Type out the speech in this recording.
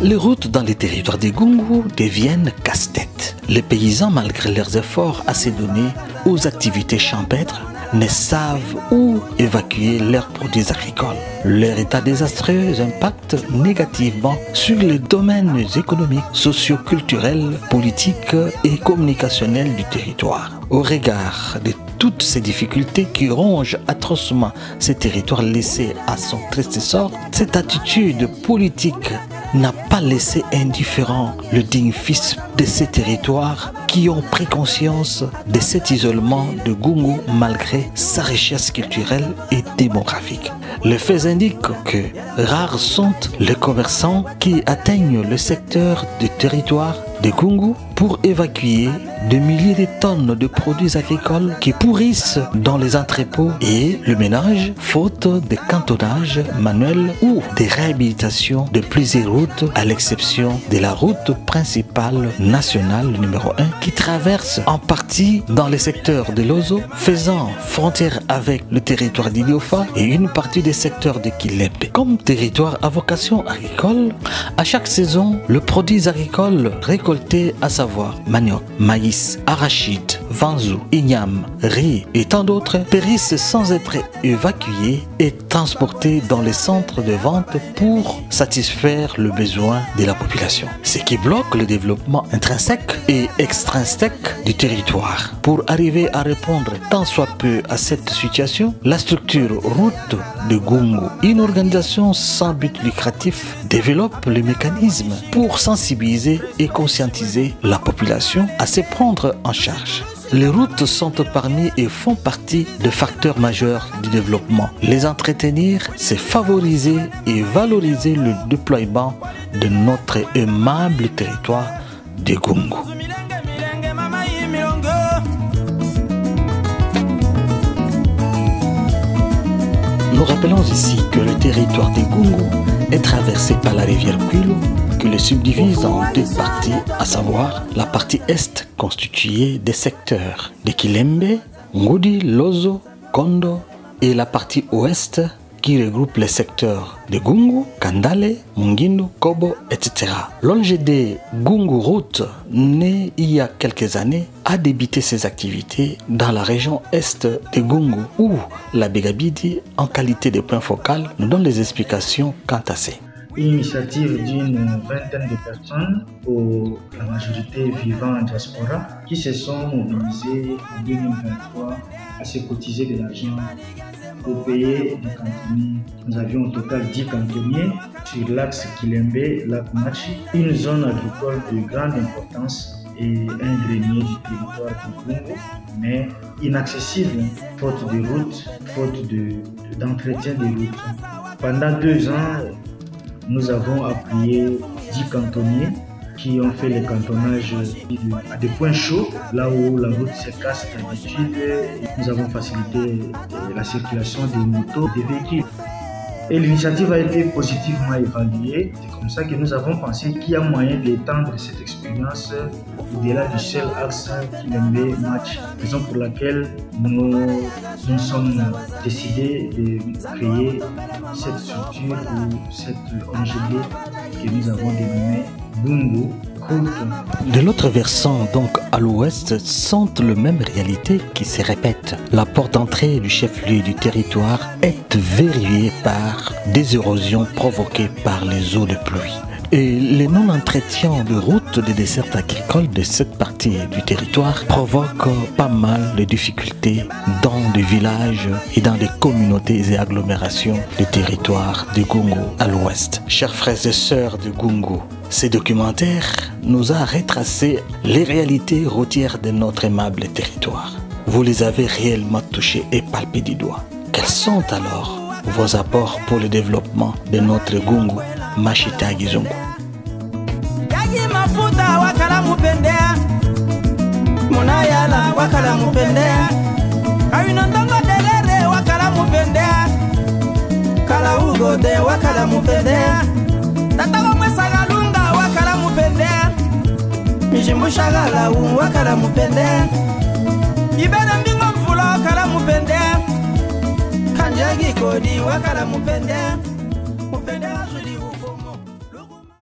Les routes dans les territoires des Gungu deviennent casse-tête. Les paysans, malgré leurs efforts assez donnés aux activités champêtres, ne savent où évacuer leurs produits agricoles. Leur état désastreux impacte négativement sur les domaines économiques, socio-culturels, politiques et communicationnels du territoire. Au regard de toutes ces difficultés qui rongent atrocement ces territoires laissés à son triste sort, cette attitude politique n'a pas laissé indifférent le digne fils de ces territoires qui ont pris conscience de cet isolement de Gungu malgré sa richesse culturelle et démographique. Les faits indiquent que rares sont les commerçants qui atteignent le secteur du territoire de Gungu pour évacuer des milliers de tonnes de produits agricoles qui pourrissent dans les entrepôts et le ménage, faute de cantonnage manuel ou de réhabilitation de plusieurs routes, à l'exception de la route principale nationale numéro 1 qui traverse en partie dans les secteurs de Lozo, faisant frontière avec le territoire d'Iliofa et une partie des secteurs de Kilembe. Comme territoire à vocation agricole, à chaque saison, le produit agricole récolté, à savoir manioc, maïs, arachide, vanzou, igname, riz et tant d'autres, périssent sans être évacués et transportés dans les centres de vente pour satisfaire le besoin de la population. Ce qui bloque le développement intrinsèque et extrinsèque du territoire. Pour arriver à répondre tant soit peu à cette situation, la structure Route de Gungu, une organisation sans but lucratif, développe les mécanismes pour sensibiliser et conscientiser la population à se prendre en charge. Les routes sont parmi et font partie des facteurs majeurs du développement. Les entretenir, c'est favoriser et valoriser le déploiement de notre aimable territoire de Gungu. Nous rappelons ici que le territoire de Gungu est traversé par la rivière Kwilu qui le subdivise en deux parties, à savoir la partie est constituée des secteurs de Kilembe, Ngudi, Lozo, Kondo et la partie ouest qui regroupe les secteurs de Gungu, Kandale, Mungindu, Kobo, etc. L'ONGD Gungu Route, né il y a quelques années, a débuté ses activités dans la région est de Gungu où la Begabidi, en qualité de point focal, nous donne les explications quant à ça. Une initiative d'une vingtaine de personnes, pour la majorité vivant en diaspora, qui se sont mobilisées en 2023 à se cotiser de l'argent pour payer des cantonniers. Nous avions au total 10 cantonniers sur l'axe Kilembe, lac Machi, une zone agricole de grande importance et un grenier du territoire de Gungu, mais inaccessible faute de routes, faute d'entretien des routes. Pendant 2 ans, nous avons appuyé 10 cantonniers qui ont fait le cantonnage à des points chauds, là où la route se casse d'habitude. Nous avons facilité la circulation des motos, des véhicules. Et l'initiative a été positivement évaluée. C'est comme ça que nous avons pensé qu'il y a moyen d'étendre cette expérience au-delà du seul axe Kilembe-Machi. Raison pour laquelle nous sommes décidés de créer cette structure ou cette ONGD que nous avons dénommée Gungu Route. De l'autre versant, donc à l'ouest, sont les mêmes réalités qui se répètent. La porte d'entrée du chef-lieu du territoire est verrouillée par des érosions provoquées par les eaux de pluie. Et les non-entretiens de routes des dessertes agricoles de cette partie du territoire provoquent pas mal de difficultés dans des villages et dans des communautés et agglomérations du territoire de Gungu à l'ouest. Chers frères et sœurs de Gungu, ce documentaire nous a retracé les réalités routières de notre aimable territoire. Vous les avez réellement touchées et palpées du doigt. Quels sont alors vos apports pour le développement de notre Gungu Mashita Gizungu? Mijimbushagala wakala mupende ibena mbingo mfulo wakala mupende kanjagi kodi wakala mupende.